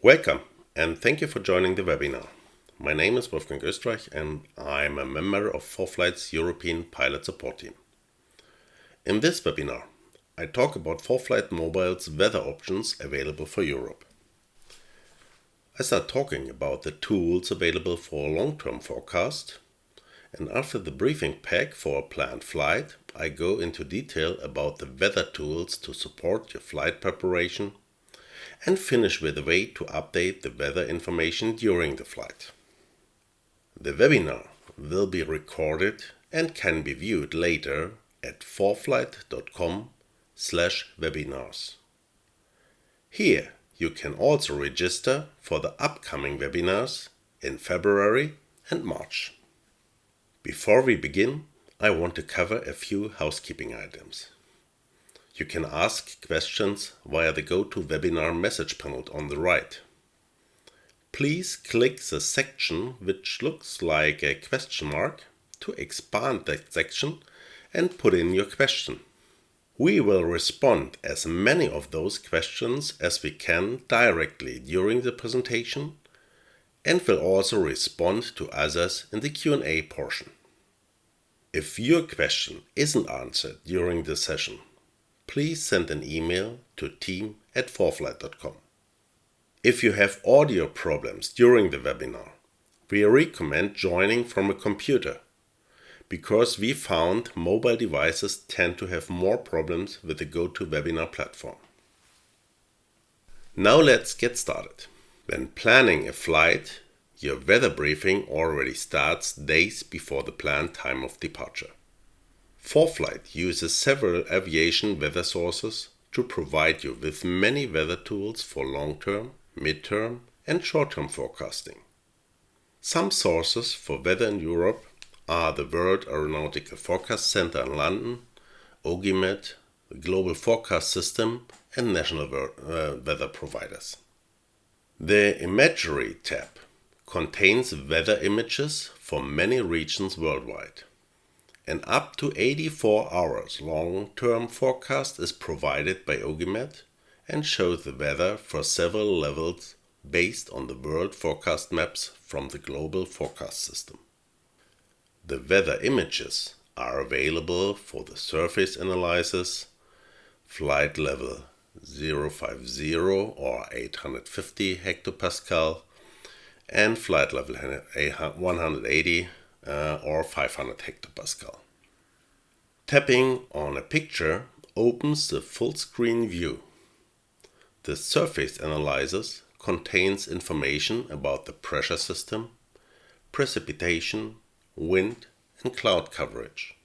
Welcome and thank you for joining the webinar. My name is Wolfgang Oestreich and I'm a member of ForeFlight's European Pilot Support Team. In this webinar, I talk about ForeFlight Mobile's weather options available for Europe. I start talking about the tools available for a long-term forecast, and after the briefing pack for a planned flight, I go into detail about the weather tools to support your flight preparation and finish with a way to update the weather information during the flight. The webinar will be recorded and can be viewed later at foreflight.com/webinars. Here you can also register for the upcoming webinars in February and March. Before we begin, I want to cover a few housekeeping items. You can ask questions via the GoToWebinar message panel on the right. Please click the section which looks like a question mark to expand that section and put in your question. We will respond as many of those questions as we can directly during the presentation and will also respond to others in the Q&A portion. If your question isn't answered during the session, please send an email to team@foreflight.com. If you have audio problems during the webinar, we recommend joining from a computer because we found mobile devices tend to have more problems with the GoToWebinar platform. Now let's get started. When planning a flight, your weather briefing already starts days before the planned time of departure. ForeFlight uses several aviation weather sources to provide you with many weather tools for long-term, mid-term and short-term forecasting. Some sources for weather in Europe are the World Aeronautical Forecast Center in London, OGIMET, the Global Forecast System and national weather providers. The Imagery tab contains weather images for many regions worldwide. An up to 84 hours long-term forecast is provided by OGIMET and shows the weather for several levels based on the world forecast maps from the Global Forecast System. The weather images are available for the surface analysis, flight level 050 or 850 hectopascal, and flight level 180 or 500 hectopascal. Tapping on a picture opens the full screen view. The surface analysis contains information about the pressure system, precipitation, wind and cloud coverage.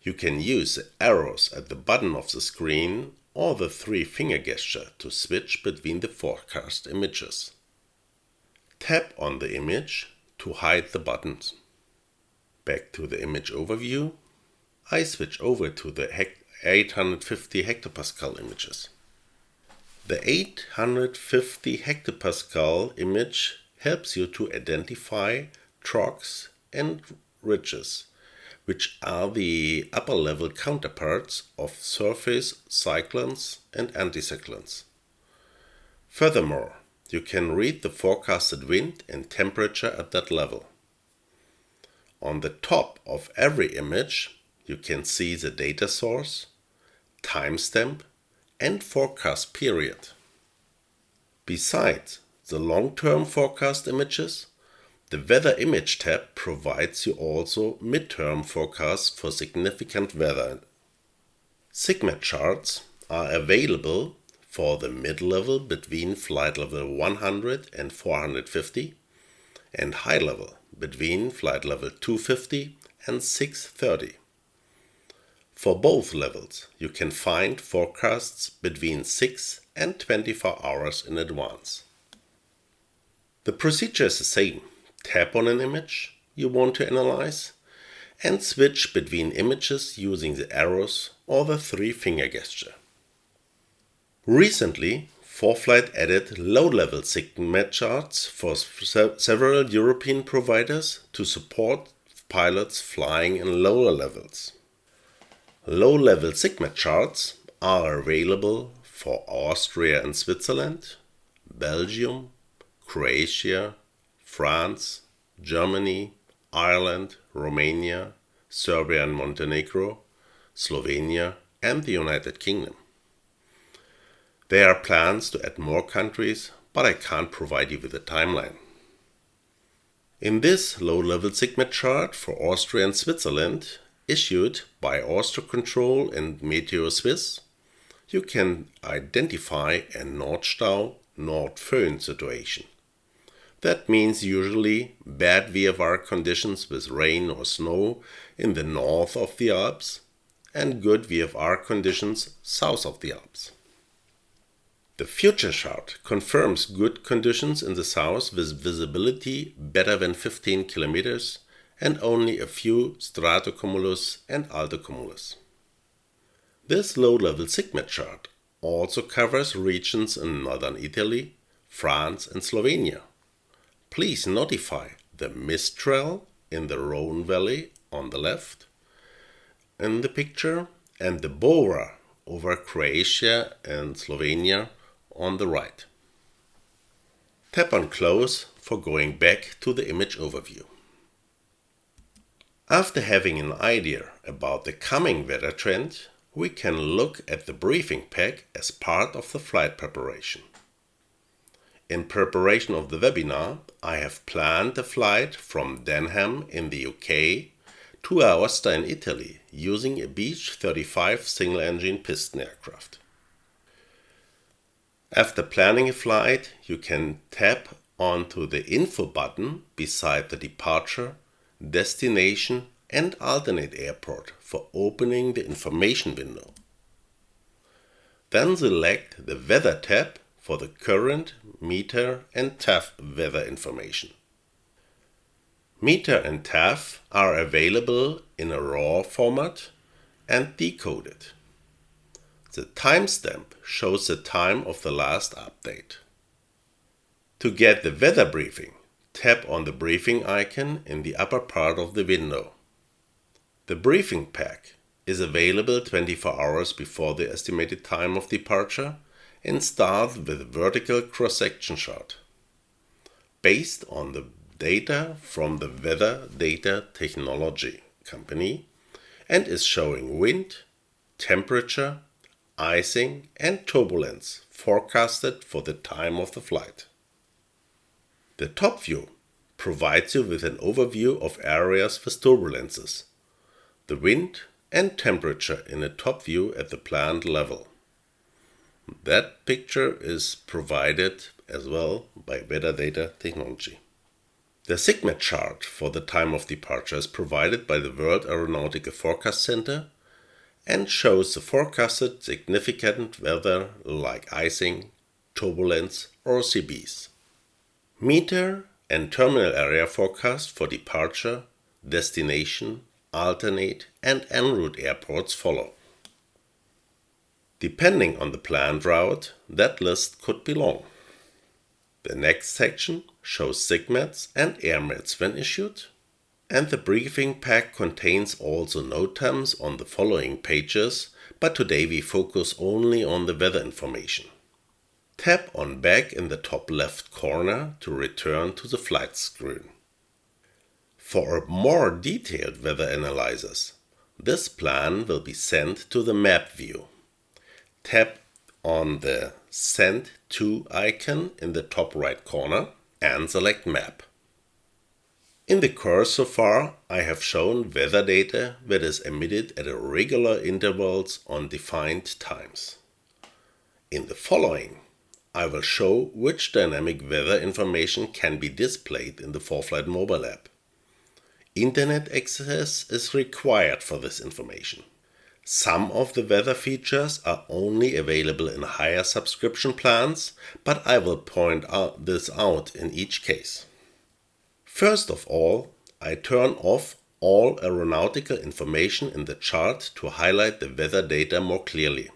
You can use the arrows at the bottom of the screen or the three-finger gesture to switch between the forecast images. Tap on the image to hide the buttons. Back to the image overview, I switch over to the 850 hectopascal images. The 850 hectopascal image helps you to identify troughs and ridges, which are the upper level counterparts of surface cyclones and anticyclones. Furthermore, you can read the forecasted wind and temperature at that level. On the top of every image, you can see the data source, timestamp, and forecast period. Besides the long-term forecast images, the Weather Image tab provides you also mid-term forecasts for significant weather. Sigma charts are available for the mid-level between flight level 100 and 450 and high level between flight level 250 and 630. For both levels, you can find forecasts between 6 and 24 hours in advance. The procedure is the same. Tap on an image you want to analyze and switch between images using the arrows or the three-finger gesture. Recently, ForeFlight added low-level Sigma charts for several European providers to support pilots flying in lower levels. Low-level Sigma charts are available for Austria and Switzerland, Belgium, Croatia, France, Germany, Ireland, Romania, Serbia and Montenegro, Slovenia, and the United Kingdom. There are plans to add more countries, but I can't provide you with a timeline. In this low-level SIGMET chart for Austria and Switzerland, issued by Austrocontrol and Meteo Swiss, you can identify a Nordstau, Nordföhn situation. That means usually bad VFR conditions with rain or snow in the north of the Alps and good VFR conditions south of the Alps. The future chart confirms good conditions in the south with visibility better than 15 kilometers and only a few stratocumulus and altocumulus. This low-level SIGMET chart also covers regions in northern Italy, France and Slovenia. Please notify the Mistral in the Rhone Valley on the left in the picture and the Bora over Croatia and Slovenia on the right. Tap on Close for going back to the image overview. After having an idea about the coming weather trend, we can look at the briefing pack as part of the flight preparation. In preparation of the webinar, I have planned a flight from Denham in the UK to Aosta in Italy using a Beech 35 single-engine piston aircraft. After planning a flight, you can tap onto the Info button beside the departure, destination and alternate airport for opening the information window. Then select the Weather tab for the current, meter and TAF weather information. Meter and TAF are available in a raw format and decoded. The timestamp shows the time of the last update. To get the weather briefing, tap on the briefing icon in the upper part of the window. The briefing pack is available 24 hours before the estimated time of departure and starts with a vertical cross-section shot based on the data from the Weather Data Technology company and is showing wind, temperature, icing and turbulence forecasted for the time of the flight. The top view provides you with an overview of areas with turbulences, the wind and temperature in a top view at the plant level. That picture is provided as well by Weather Data Technology. The SIGMET chart for the time of departure is provided by the World Aeronautical Forecast Center and shows the forecasted significant weather like icing, turbulence or CBs. Meter and terminal area forecast for departure, destination, alternate and en route airports follow. Depending on the planned route, that list could be long. The next section shows SIGMETs and AirMETs when issued, and the briefing pack contains also NOTAMs on the following pages, but today we focus only on the weather information. Tap on Back in the top left corner to return to the flight screen. For a more detailed weather analysis, this plan will be sent to the map view. Tap on the Send to icon in the top right corner and select Map. In the course so far, I have shown weather data that is emitted at irregular intervals on defined times. In the following, I will show which dynamic weather information can be displayed in the ForeFlight mobile app. Internet access is required for this information. Some of the weather features are only available in higher subscription plans, but I will point this out in each case. First of all, I turn off all aeronautical information in the chart to highlight the weather data more clearly.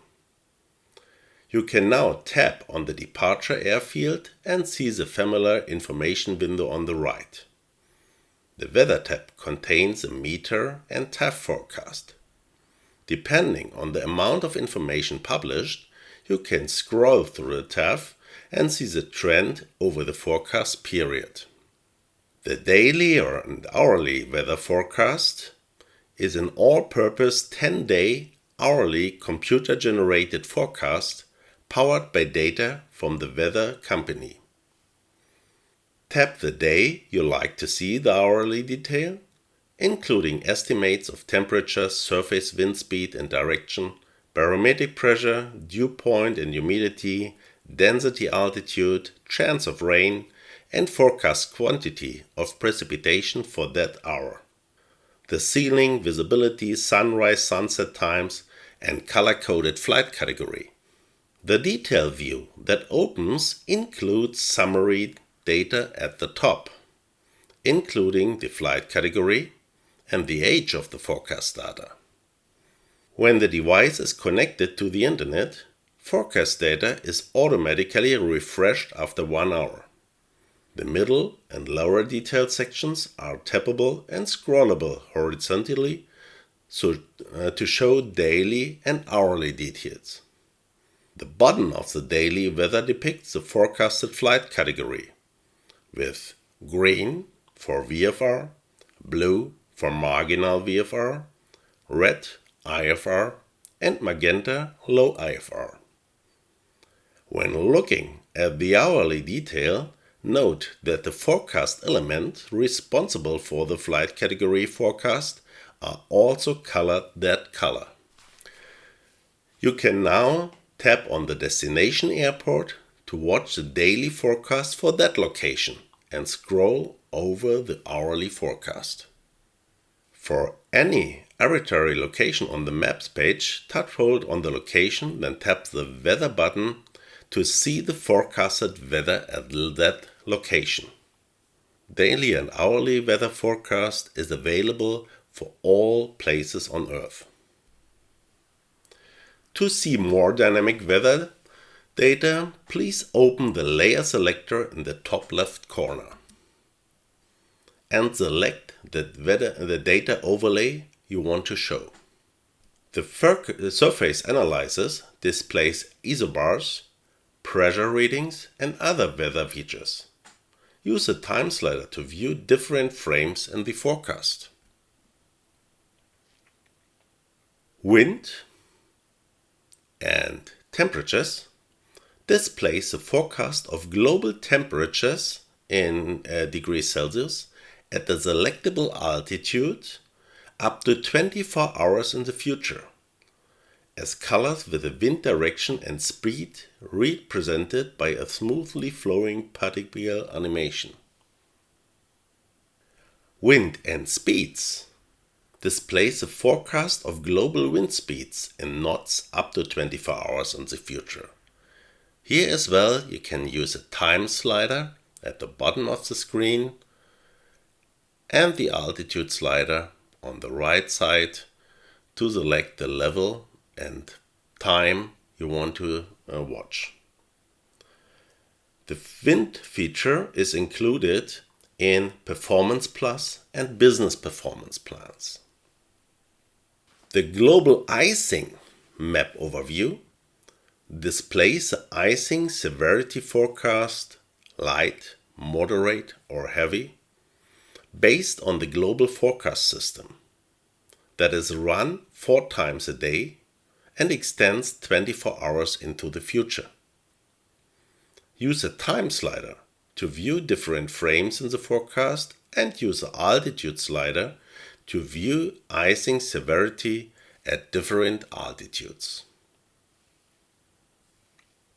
You can now tap on the departure airfield and see the familiar information window on the right. The Weather tab contains a meter and TAF forecast. Depending on the amount of information published, you can scroll through the TAF and see the trend over the forecast period. The daily and hourly weather forecast is an all-purpose 10-day hourly computer-generated forecast powered by data from the weather company. Tap the day you like to see the hourly detail, including estimates of temperature, surface wind speed and direction, barometric pressure, dew point and humidity, density, altitude, chance of rain, and forecast quantity of precipitation for that hour. The ceiling, visibility, sunrise, sunset times, and color-coded flight category. The detail view that opens includes summary data at the top, including the flight category and the age of the forecast data. When the device is connected to the internet, forecast data is automatically refreshed after 1 hour. The middle and lower detailed sections are tappable and scrollable horizontally to show daily and hourly details. The bottom of the daily weather depicts the forecasted flight category, with green for VFR, blue for marginal VFR, red IFR, and magenta low IFR. When looking at the hourly detail, note that the forecast element responsible for the flight category forecast are also colored that color. You can now tap on the destination airport to watch the daily forecast for that location and scroll over the hourly forecast. For any arbitrary location on the Maps page, hold on the location, then tap the Weather button to see the forecasted weather at that location. Daily and hourly weather forecast is available for all places on Earth. To see more dynamic weather data, please open the layer selector in the top left corner and select the data overlay you want to show. The surface analysis displays isobars, pressure readings, and other weather features. Use the time slider to view different frames in the forecast. Wind and temperatures displays the forecast of global temperatures in degrees Celsius at the selectable altitude up to 24 hours in the future, as colors with the wind direction and speed represented by a smoothly flowing particle animation. Wind and speeds displays the forecast of global wind speeds in knots up to 24 hours in the future. Here as well you can use a time slider at the bottom of the screen and the altitude slider on the right side to select the level and time you want to watch. The wind feature is included in Performance Plus and Business Performance plans. The global icing map overview displays the icing severity forecast, light, moderate or heavy, based on the global forecast system that is run 4 times a day and extends 24 hours into the future. Use a time slider to view different frames in the forecast and use the altitude slider to view icing severity at different altitudes.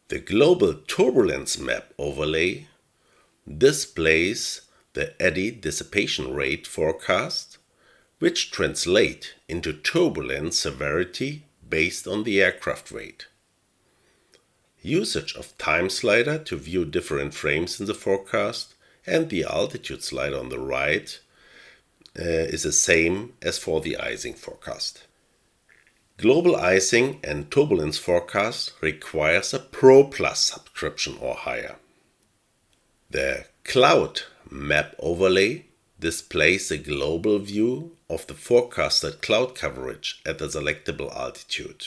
The global turbulence map overlay displays the eddy dissipation rate forecast, which translate into turbulence severity based on the aircraft weight. Usage of time slider to view different frames in the forecast and the altitude slider on the right is the same as for the icing forecast. Global icing and turbulence forecast requires a Pro Plus subscription or higher. The cloud map overlay displays a global view of the forecasted cloud coverage at the selectable altitude.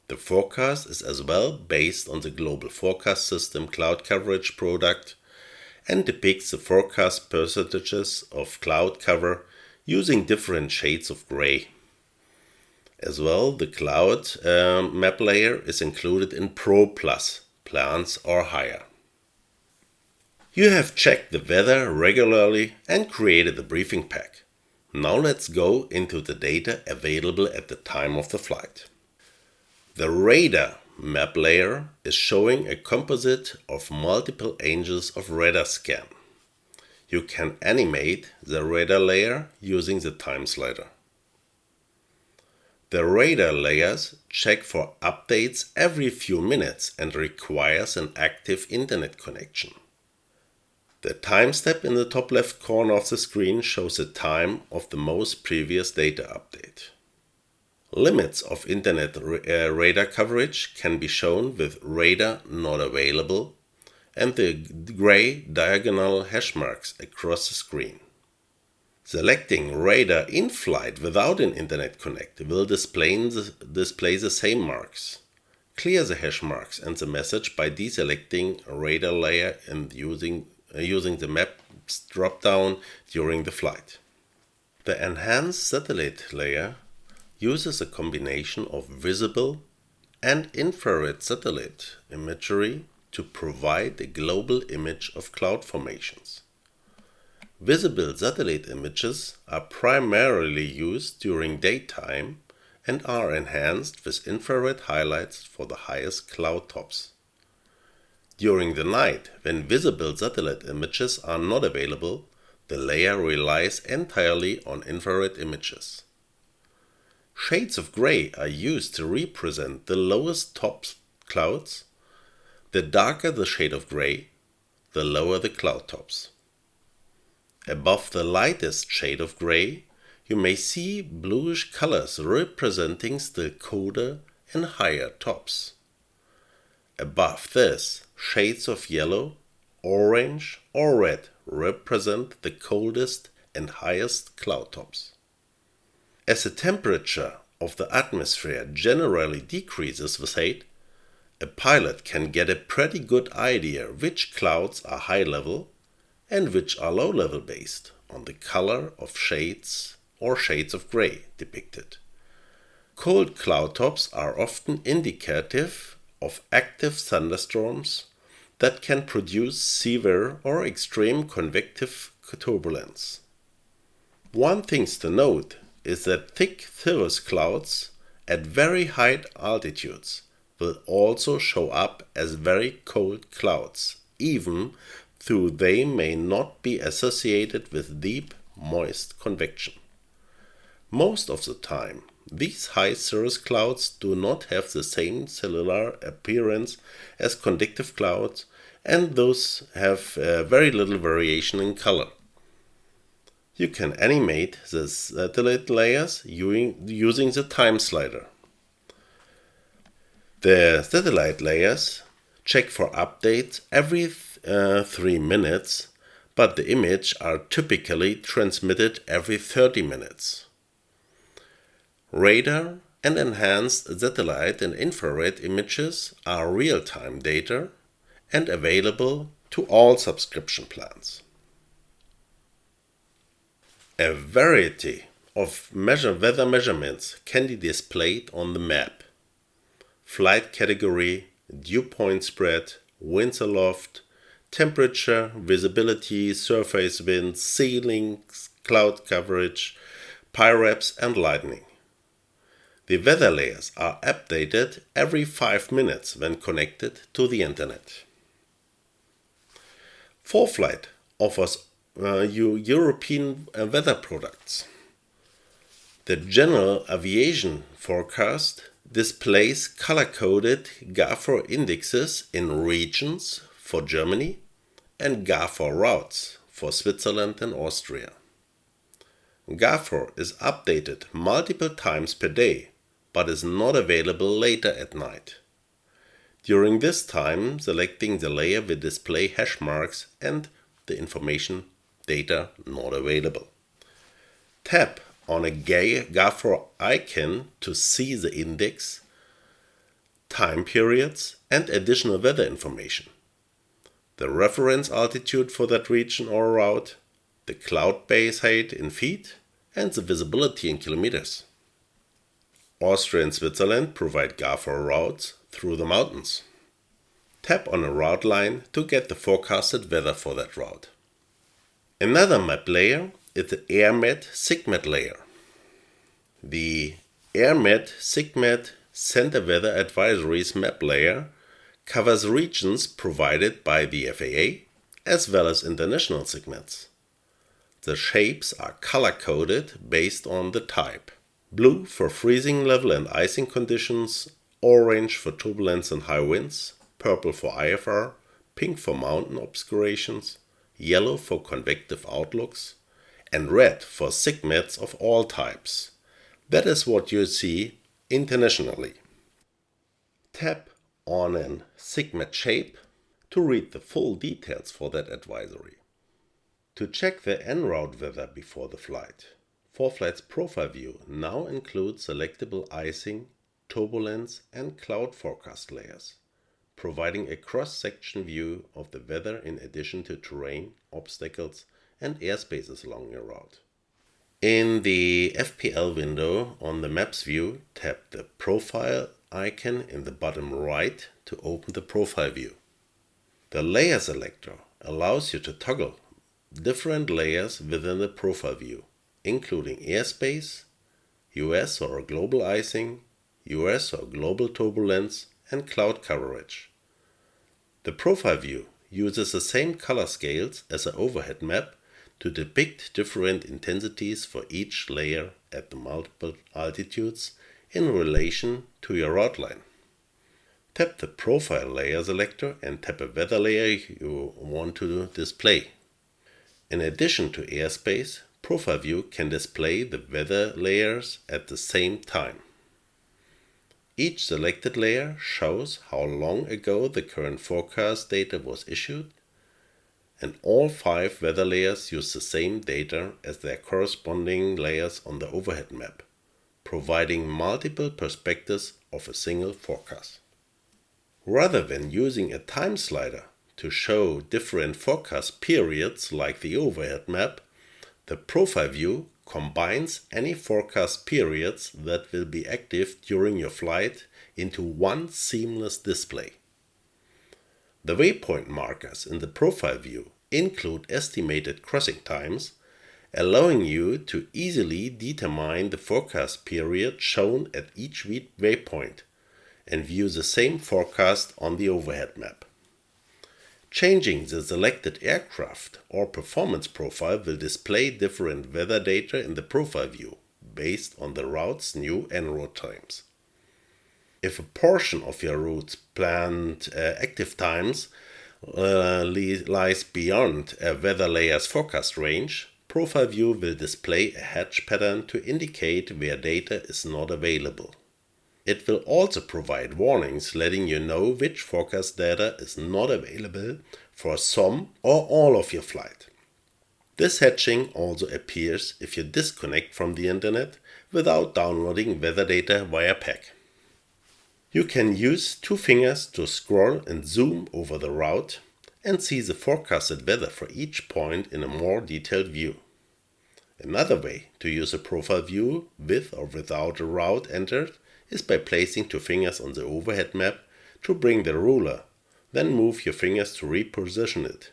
The forecast is as well based on the Global Forecast System cloud coverage product and depicts the forecast percentages of cloud cover using different shades of gray. As well, the cloud map layer is included in Pro Plus plans or higher. You have checked the weather regularly and created a briefing pack. Now let's go into the data available at the time of the flight. The radar map layer is showing a composite of multiple angles of radar scan. You can animate the radar layer using the time slider. The radar layers check for updates every few minutes and requires an active internet connection. The time step in the top left corner of the screen shows the time of the most previous data update. Limits of internet radar coverage can be shown with radar not available and the gray diagonal hash marks across the screen. Selecting radar in flight without an internet connect will display the same marks. Clear the hash marks and the message by deselecting a radar layer and using the Maps drop-down during the flight. The enhanced satellite layer uses a combination of visible and infrared satellite imagery to provide a global image of cloud formations. Visible satellite images are primarily used during daytime and are enhanced with infrared highlights for the highest cloud tops. During the night, when visible satellite images are not available, the layer relies entirely on infrared images. Shades of gray are used to represent the lowest top clouds. The darker the shade of gray, the lower the cloud tops. Above the lightest shade of gray, you may see bluish colors representing still colder and higher tops. Above this, shades of yellow, orange or red represent the coldest and highest cloud tops. As the temperature of the atmosphere generally decreases with height, a pilot can get a pretty good idea which clouds are high level and which are low level based on the color of shades or shades of gray depicted. Cold cloud tops are often indicative of active thunderstorms that can produce severe or extreme convective turbulence. One thing to note is that thick cirrus clouds at very high altitudes will also show up as very cold clouds, even though they may not be associated with deep, moist convection. Most of the time, these high cirrus clouds do not have the same cellular appearance as convective clouds, and those have very little variation in color. You can animate the satellite layers using the time slider. The satellite layers check for updates every 3 minutes, but the images are typically transmitted every 30 minutes. Radar and enhanced satellite and infrared images are real-time data and available to all subscription plans. A variety of weather measurements can be displayed on the map. Flight category, dew point spread, winds aloft, temperature, visibility, surface winds, ceilings, cloud coverage, PIRAPs and lightning. The weather layers are updated every 5 minutes when connected to the internet. ForeFlight offers European weather products. The General Aviation forecast displays color-coded GAFOR indexes in regions for Germany and GAFOR routes for Switzerland and Austria. GAFOR is updated multiple times per day, but is not available later at night. During this time, selecting the layer will display hash marks and the information data not available. Tap on a GAFOR icon to see the index time periods, and additional weather information. The reference altitude for that region or route, the cloud base height in feet, and the visibility in kilometers. Austria and Switzerland provide GAFOR routes through the mountains. Tap on a route line to get the forecasted weather for that route. Another map layer is the AirMet SIGMET layer. The AirMet SIGMET Center Weather Advisories map layer covers regions provided by the FAA as well as international SIGMETs. The shapes are color-coded based on the type. Blue for freezing level and icing conditions, orange for turbulence and high winds, purple for IFR, pink for mountain obscurations, yellow for convective outlooks, and red for SIGMETs of all types. That is what you see internationally. Tap on an SIGMET shape to read the full details for that advisory. To check the en route weather before the flight, ForeFlight's profile view now includes selectable icing, turbulence, and cloud forecast layers, providing a cross-section view of the weather in addition to terrain, obstacles, and airspaces along your route. In the FPL window on the Maps view, tap the Profile icon in the bottom right to open the profile view. The Layer selector allows you to toggle different layers within the profile view, including airspace, US or global icing, US or global turbulence, and cloud coverage. The profile view uses the same color scales as an overhead map to depict different intensities for each layer at the multiple altitudes in relation to your route line. Tap the Profile Layer selector and tap a weather layer you want to display. In addition to airspace, Profile View can display the weather layers at the same time. Each selected layer shows how long ago the current forecast data was issued, and all 5 weather layers use the same data as their corresponding layers on the overhead map, providing multiple perspectives of a single forecast. Rather than using a time slider to show different forecast periods like the overhead map, the Profile View combines any forecast periods that will be active during your flight into one seamless display. The waypoint markers in the Profile View include estimated crossing times, allowing you to easily determine the forecast period shown at each waypoint and view the same forecast on the overhead map. Changing the selected aircraft or performance profile will display different weather data in the profile view based on the route's new en route times. If a portion of your route's planned active times lies beyond a weather layer's forecast range, Profile View will display a hatch pattern to indicate where data is not available. It will also provide warnings letting you know which forecast data is not available for some or all of your flight. This hatching also appears if you disconnect from the internet without downloading weather data via PAC. You can use 2 fingers to scroll and zoom over the route and see the forecasted weather for each point in a more detailed view. Another way to use a profile view with or without a route entered is by placing 2 fingers on the overhead map to bring the ruler, then move your fingers to reposition it.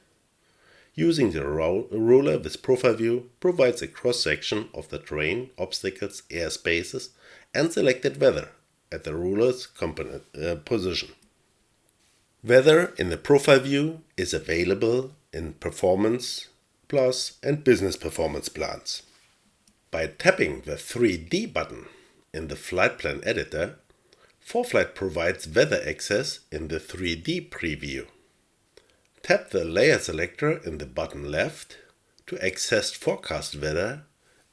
Using the ruler with Profile View provides a cross-section of the terrain, obstacles, airspaces, and selected weather at the ruler's position. Weather in the Profile View is available in Performance Plus and Business Performance plans. By tapping the 3D button in the Flight Plan Editor, ForeFlight provides weather access in the 3D preview. Tap the Layer selector in the bottom left to access forecast weather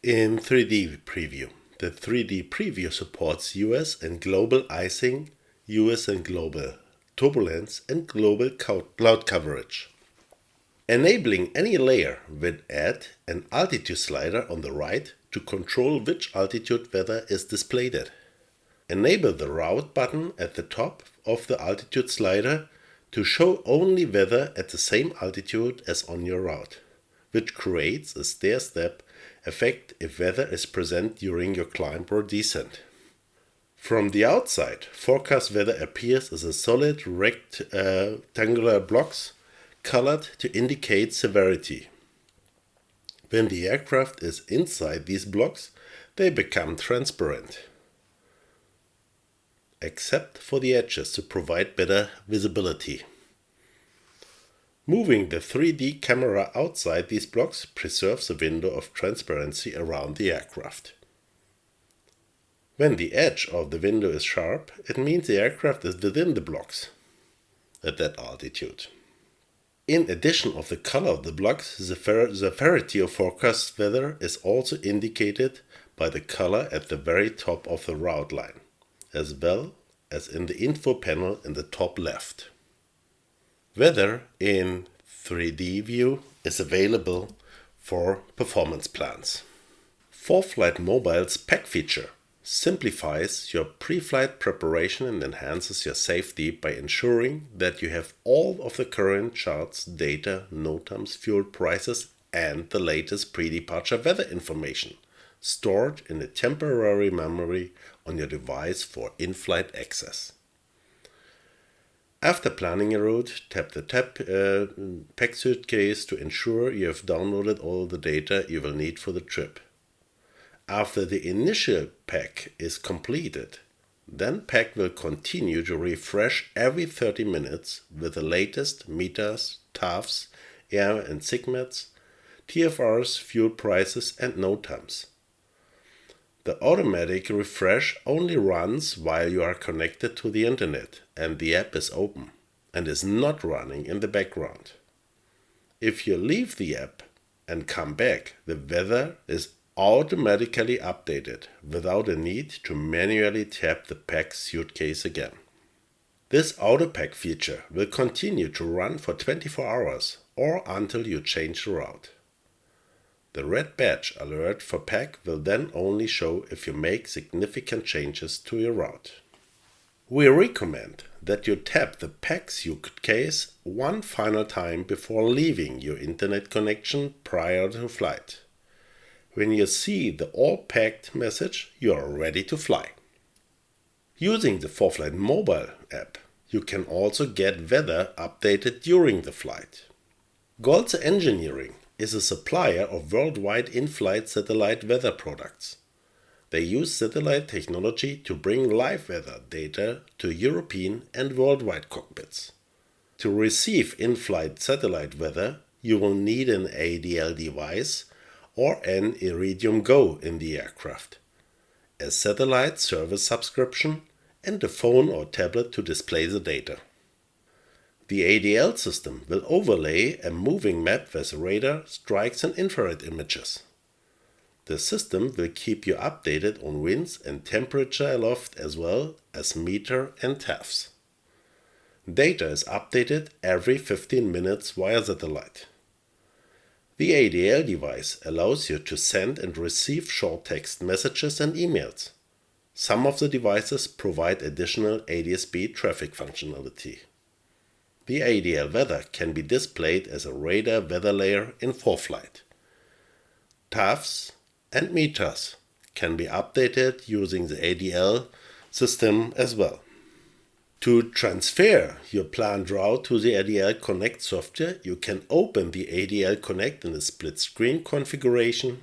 in 3D preview. The 3D preview supports US and global icing, US and global turbulence, and global cloud coverage. Enabling any layer will add an altitude slider on the right to control which altitude weather is displayed at. enable the route button at the top of the altitude slider to show only weather at the same altitude as on your route, which creates a stair-step effect if weather is present during your climb or descent. From the outside, forecast weather appears as a solid rectangular blocks colored to indicate severity. When the aircraft is inside these blocks, they become transparent, except for the edges to provide better visibility. Moving the 3D camera outside these blocks preserves a window of transparency around the aircraft. When the edge of the window is sharp, it means the aircraft is within the blocks at that altitude. In addition of the color of the blocks, the severity of forecast weather is also indicated by the color at the very top of the route line, as well as in the info panel in the top left. Weather in 3D view is available for performance plans. ForeFlight Mobile's pack feature simplifies your pre-flight preparation and enhances your safety by ensuring that you have all of the current charts, data, NOTAMs, fuel prices, and the latest pre-departure weather information stored in a temporary memory on your device for in-flight access. After planning a route, tap the pack suitcase to ensure you have downloaded all the data you will need for the trip. After the initial pack is completed, then pack will continue to refresh every 30 minutes with the latest meters, TAFs, air and SIGMETs, TFRs, fuel prices, and NOTAMs. The automatic refresh only runs while you are connected to the internet and the app is open and is not running in the background. If you leave the app and come back, the weather is automatically updated without a need to manually tap the pack suitcase again. This auto pack feature will continue to run for 24 hours or until you change the route. The red badge alert for pack will then only show if you make significant changes to your route. We recommend that you tap the pack suitcase one final time before leaving your internet connection prior to flight. When you see the all packed message, you are ready to fly. Using the ForeFlight mobile app, you can also get weather updated during the flight. Golze Engineering is a supplier of worldwide in-flight satellite weather products. They use satellite technology to bring live weather data to European and worldwide cockpits. To receive in-flight satellite weather, you will need an ADL device or an Iridium Go in the aircraft, a satellite service subscription, and a phone or tablet to display the data. The ADL system will overlay a moving map with radar, strikes and infrared images. The system will keep you updated on winds and temperature aloft as well as meter and TAFs. Data is updated every 15 minutes via satellite. The ADL device allows you to send and receive short text messages and emails. Some of the devices provide additional ADS-B traffic functionality. The ADL weather can be displayed as a radar weather layer in ForeFlight. TAFs and meters can be updated using the ADL system as well. To transfer your planned route to the ADL Connect software, you can open the ADL Connect in the split screen configuration.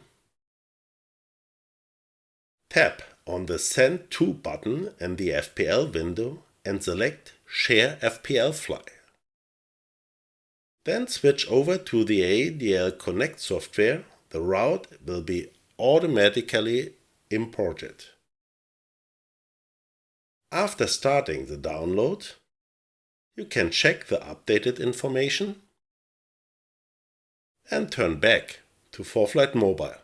Tap on the Send To button in the FPL window and select Share FPL Fly. Then switch over to the ADL Connect software. The route will be automatically imported. After starting the download, you can check the updated information and turn back to ForeFlight Mobile.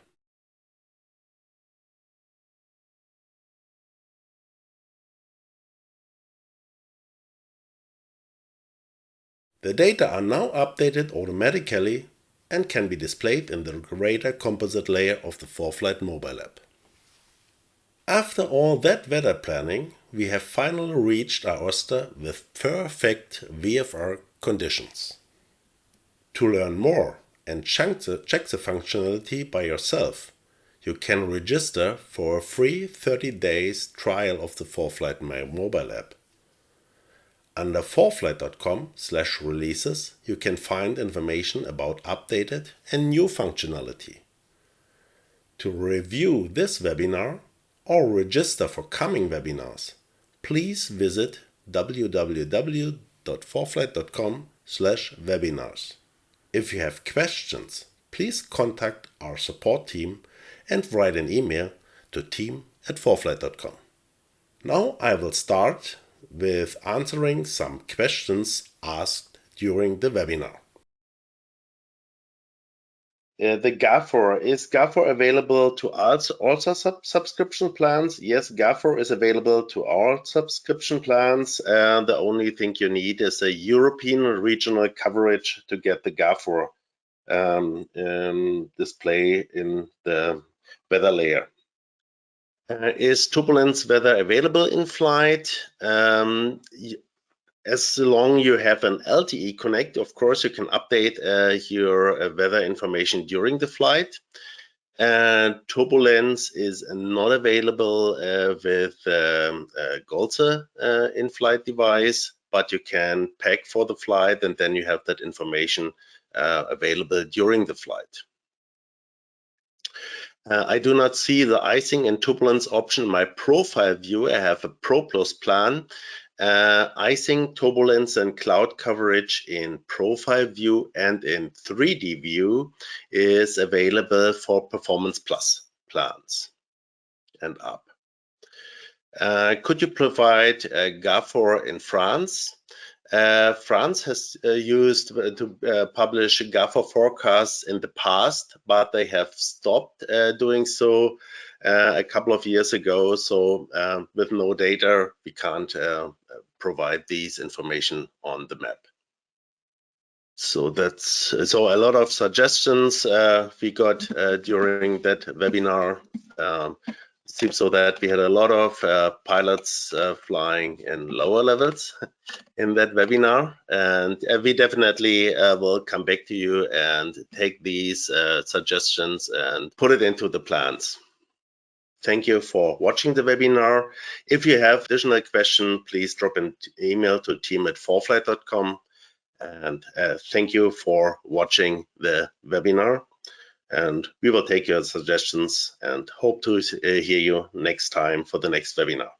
The data are now updated automatically and can be displayed in the radar composite layer of the ForeFlight mobile app. After all that weather planning, we have finally reached Aosta with perfect VFR conditions. To learn more and check the functionality by yourself, you can register for a free 30 days trial of the ForeFlight mobile app. Under foreflight.com/releases, you can find information about updated and new functionality. To review this webinar or register for coming webinars, please visit www.foreflight.com/webinars. If you have questions, please contact our support team and write an email to team@foreflight.com. Now I will start with answering some questions asked during the webinar. The GAFOR. Is GAFOR available to also subscription plans? Yes, GAFOR is available to all subscription plans. The only thing you need is a European regional coverage to get the GAFOR display in the weather layer. Is turbulence weather available in flight? As long as you have an LTE connect, of course, you can update your weather information during the flight. Turbulence is not available with Golza in-flight device, but you can pack for the flight, and then you have that information available during the flight. I do not see the icing and turbulence option in my profile view. I have a Pro Plus plan. Icing, turbulence, and cloud coverage in profile view and in 3D view is available for Performance Plus plans and up. Could you provide GAFOR in France? France has used to publish GAFOR forecasts in the past, but they have stopped doing so a couple of years ago. So with no data, we can't provide these information on the map. So that's a lot of suggestions we got during that webinar. It seems so that we had a lot of pilots flying in lower levels in that webinar, and we definitely will come back to you and take these suggestions and put it into the plans. Thank you for watching the webinar. If you have additional questions, please drop an email to team@foreflight.com. And thank you for watching the webinar. And we will take your suggestions and hope to hear you next time for the next webinar.